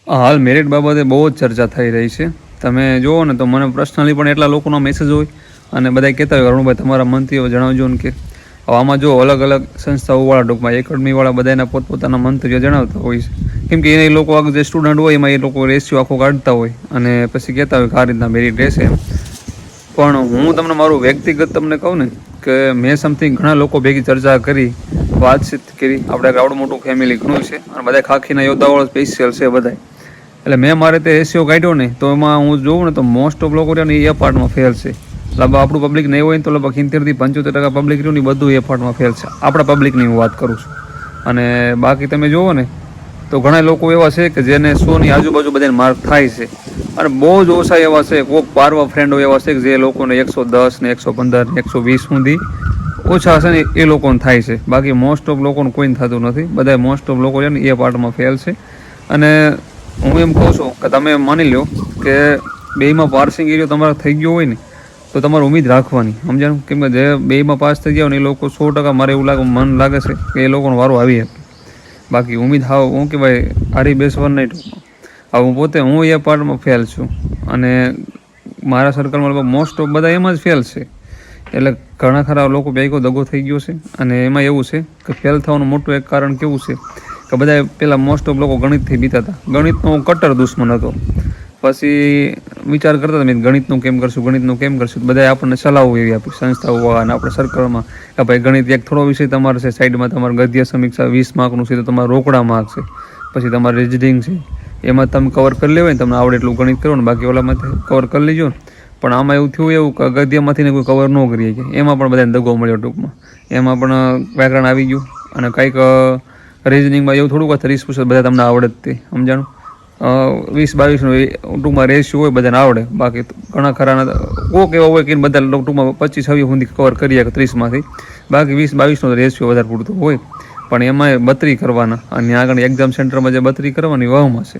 હાલ મેરિટ બાબતે બહુ જ ચર્ચા થઈ રહી છે. તમે જુઓ ને તો મને પર્સનલી પણ એટલા લોકોના મેસેજ હોય અને બધા કહેતા હોય અરુણભાઈ તમારા મંતવ્યો જણાવજો ને કે હવે આમાં જો અલગ અલગ સંસ્થાઓવાળા ટૂંકમાં એકેડમીવાળા બધાના પોતપોતાના મંતવ્યો જણાવતા હોય છે. કેમ કે એ લોકો જે સ્ટુડન્ટ હોય એમાં એ લોકો રેશિયો આખો કાઢતા હોય અને પછી કહેતા હોય કે આ રીતના મેરિટ રહેશે એમ. પણ હું તમને મારું વ્યક્તિગત તમને કહું ને કે મેં સમથિંગ ઘણા લોકો ભેગી ચર્ચા કરી, વાતચીત કરી. આપણે આવડું મોટું ફેમિલી ઘણું છે અને બધા ખાખીના યોદ્ધાવાળો સ્પેશિયલ છે બધા. એટલે મેં મારે તે રેશિયો કાઢ્યો ને તો એમાં હું જોઉં ને તો મોસ્ટ ઓફ લોકો રહ્યા ને એ પાર્ટમાં ફેલ છે. લગભગ આપણું પબ્લિક નહીં હોય ને તો લગભગ 70-75% પબ્લિક રહ્યું ને બધું એ પાર્ટમાં ફેલ છે. આપણા પબ્લિકની હું વાત કરું છું. અને બાકી તમે જુઓ ને તો ઘણા લોકો એવા છે કે જેને 100ની આજુબાજુ બધાને માર્ક થાય છે અને બહુ જ ઓછા એવા છે, કોઈક પારવા ફ્રેન્ડો એવા છે કે જે લોકોને 110 ને 115 ને 120 સુધી ઓછા હશે ને એ લોકોને થાય છે. બાકી મોસ્ટ ઓફ લોકોને કોઈને થતું નથી. બધા મોસ્ટ ઓફ લોકો છે ને એ પાર્ટમાં ફેલ છે. અને હું એમ કહું છું કે તમે માની લો કે બેમાં પાસિંગ એરિયો તમારે થઈ ગયો હોય ને તો તમારે ઉમ્મીદ રાખવાની, સમજાણું? કેમ કે જે બેમાં પાસ થઈ ગયા ને એ લોકો 100% મારે એવું મન લાગે છે કે એ લોકોનો વારો આવી શકે. બાકી ઉમ્મીદ હાવ હું કે ભાઈ હારી બેસવાનું નહીં ટૂંકમાં. હવે હું પોતે એ પાર્ટમાં ફેલ છું અને મારા સર્કલમાં મોસ્ટ ઓફ બધા એમાં જ ફેલ છે. એટલે ઘણા ખરા લોકો ભેગો દગો થઈ ગયો છે. અને એમાં એવું છે કે ફેલ થવાનું મોટું એક કારણ કેવું છે કે બધા પહેલાં મોસ્ટ ઓફ લોકો ગણિતથી બીતા હતા. ગણિતનો હું કટ્ટર દુશ્મન હતો. પછી વિચાર કરતા હતા ગણિતનું કેમ કરશું. બધાએ આપણને સલાહો એવી આપી સંસ્થાઓ અને આપણે સર્કલમાં કે ભાઈ ગણિત એક થોડો વિષય તમારે છે, સાઈડમાં તમારે ગદ્ય સમીક્ષા 20 માર્કનું છે તો તમારે રોકડા માર્ક છે, પછી તમારે રીઝનિંગ છે, એમાં તમે કવર કરી લેવાય ને તમને આવડે એટલું ગણિત કરો ને બાકી ઓલામાંથી કવર કરી લેજો ને. પણ આમાં એવું થયું એવું કે ગદ્યમાંથી કોઈ કવર ન કરીએ કે એમાં પણ બધાને દગો મળ્યો ટૂંકમાં. એમાં પણ વ્યાકરણ આવી ગયું અને કંઈક રીઝનિંગમાં એવું થોડુંક 30% બધા તમને આવડે જ તે, સમજાણું? 20-22 ટૂંકમાં રેશિયો હોય બધાને આવડે. બાકી ઘણા ખરાના કોક એવા હોય કે બધા ટૂંકમાં 25-26 સુધી કવર કરીએ 30માંથી. બાકી 20-22નો રેશિયો વધારે પૂરતો હોય. પણ એમાં 32 કરવાના અને આગળ એક્ઝામ સેન્ટરમાં જે 32 કરવાની વહમાં છે.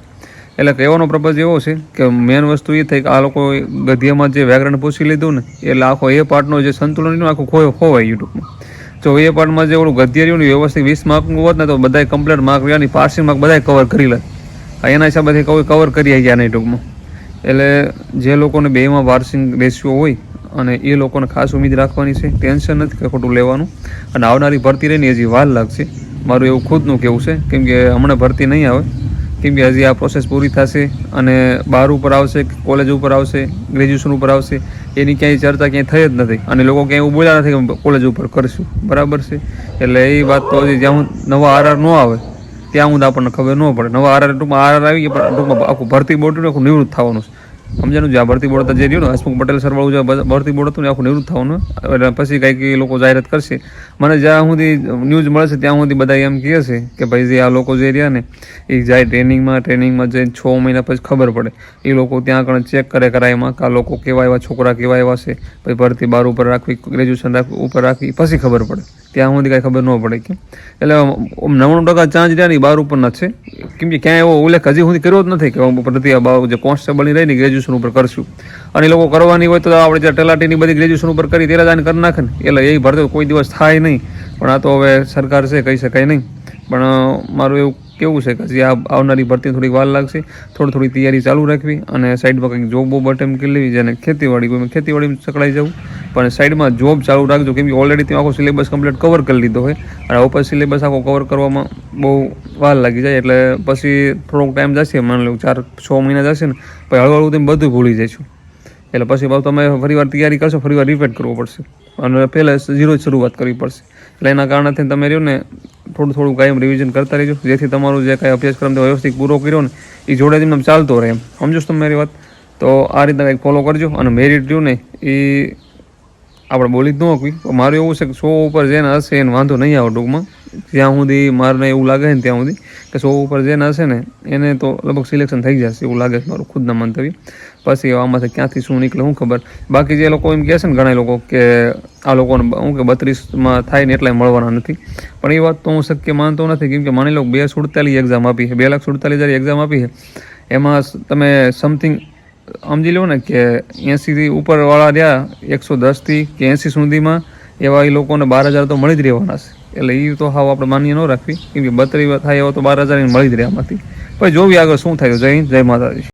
એટલે કહેવાનો પ્રપોઝ એવો છે કે મેન વસ્તુ એ થઈ કે આ લોકો ગદ્યમાં જે વ્યાકરણ પૂછી લીધું ને એટલે આખો એ પાર્ટનો જે સંતુલન આખું ખોવાય યુટ્યુબમાં. તો એ પાર્ટમાં જે ઓલું ગદ્ય રહ્યું ને વ્યવસ્થિત 20 માર્કનું હોત ને તો બધાય કમ્પ્લીટ માર્ક રહ્યા ને પાસિંગ માર્ક બધાય કવર કરી લે. એના હિસાબેથી કવર કરી ગયા નહીં ટૂંકમાં. એટલે જે લોકોને બેમાં પાસિંગ રેશિયો હોય અને એ લોકોને ખાસ ઉમ્મીદ રાખવાની છે. ટેન્શન નથી કે ખોટું લેવાનું. અને આવનારી ભરતી રહીને હજી વાર લાગશે, મારું એવું ખુદનું કહેવું છે. કેમ કે હમણાં ભરતી નહીં આવે, કેમ કે હજી આ પ્રોસેસ પૂરી થશે અને 12 ઉપર આવશે, કોલેજ ઉપર આવશે, ગ્રેજ્યુએશન ઉપર આવશે. એની ક્યાંય ચર્ચા ક્યાંય થઈ જ નથી અને લોકો ક્યાંય એવું બોલ્યા નથી કે કોલેજ ઉપર કરશું, બરાબર છે? એટલે એ વાત તો હજી જ્યાં નવા આરઆર ન આવે ત્યાં હું આપણને ખબર ન પડે. નવા ટૂંકમાં આરઆર આવી ગયા પણ ટૂંકમાં આખું ભરતી બોર્ડ આખું નિવૃત્ત થવાનું છે, સમજાનું? જે આ ભરતી બોર્ડ જે રહ્યું ને હસમુખ પટેલ સર વાળું જે ભરતી બોર્ડ હતું ને આખું નિવૃત્ત થવાનું. એટલે પછી કંઈક એ લોકો જાહેરાત કરશે. મને જ્યાં સુધી ન્યૂઝ મળે છે ત્યાં સુધી બધા એમ કહે છે કે ભાઈ જે આ લોકો જે રહ્યા ને એ જાય ટ્રેનિંગમાં જઈને 6 મહિના પછી ખબર પડે. એ લોકો ત્યાં આગળ ચેક કરાય એમાં કે આ લોકો કેવા એવા છોકરા કેવા એવા છે, પછી ભરતી 12 ઉપર રાખવી, ગ્રેજ્યુએશન ઉપર રાખવી, પછી ખબર પડે. ત્યાં સુધી કાંઈ ખબર ન પડે કેમ. એટલે 99% ચાન્સ રહ્યા ને 12 ઉપરના છે. કેમ કે ક્યાંય એવો ઉલ્લેખ હજી સુધી કર્યો જ નથી કે ભરતી જે કોન્સ્ટેબલની રહી ને ગ્રેજ્યુએશન ઉપર કરશું. અને એ લોકો કરવાની હોય તો આપણે જે તલાટીની બધી ગ્રેજ્યુએશન ઉપર કરી તેરા જાને કરી નાખે ને. એટલે એ ભરતી કોઈ દિવસ થાય નહીં. પણ આ તો હવે સરકાર છે, કહી શકાય નહીં. પણ મારું એવું કેવું છે કે હજી આ આવનારી ભરતી થોડીક વાર લાગશે. થોડી તૈયારી ચાલુ રાખવી અને સાઈડમાં કંઈક જોબ અટેમ્પ કરી લેવી. જેને ખેતીવાડીમાં સકળાઈ જવું પણ સાઈડમાં જોબ ચાલુ રાખજો. કેમ કે ઓલરેડી ત્યાં આખો સિલેબસ કમ્પ્લીટ કવર કરી લીધો હોય અને ઉપર સિલેબસ આખો કવર કરવામાં બહુ વાર લાગી જાય. એટલે પછી થોડોક ટાઈમ જશે, માની લો 4-6 મહિના જશે ને પછી હળવું તમે બધું ભૂલી જઈશું. એટલે પછી તમે ફરીવાર તૈયારી કરશો, ફરીવાર રિપીટ કરવું પડશે અને પહેલાં 0 શરૂઆત કરવી પડશે. એટલે એના કારણેથી તમે રહ્યો ને થોડું કાયમ રિવિઝન કરતા રહેજો, જેથી તમારું જે કાંઈ અભ્યાસક્રમ વ્યવસ્થિત પૂરો કર્યો ને એ જોડે તમને ચાલતો રહે એમ. સમજો છો તમે મારી વાત? તો આ રીતના કંઈક ફોલો કરજો. અને મેરિટ રહ્યું ને એ આપણે બોલી જ ન હોવી. મારું એવું છે કે 100 ઉપર જેને હશે એને વાંધો નહીં આવે ટૂંકમાં. જ્યાં સુધી મારને એવું લાગે છે ને ત્યાં સુધી કે 100 ઉપર જેને હશે ને એને તો લગભગ સિલેક્શન થઈ જશે એવું લાગે છે, મારું ખુદના મંતવ્ય. પછી આમાંથી ક્યાંથી શું નીકળે શું ખબર. બાકી જે લોકો એમ કહે છે ને ઘણા લોકો કે આ લોકોને હું કે 32માં થાય ને એટલાય મળવાના નથી, પણ એ વાત તો હું શક્ય માનતો નથી. કેમ કે માની લો 247 એક્ઝામ આપી છે, 2,47,000 એક્ઝામ આપી છે. એમાં તમે સમથિંગ સમજી લો ને કે 80થી ઉપરવાળા રહ્યા 110થી કે 80 સુધીમાં એવા એ લોકોને 12,000 તો મળી જ રહેવાના છે. એટલે એ તો હાવ આપણે માન્ય ન રાખવી. કેમ કે 32 થાય એવા તો 12,000 મળી જ રહે આમાંથી. પછી જોવી આગળ શું થાય. જય હિન્દ, જય માતાજી.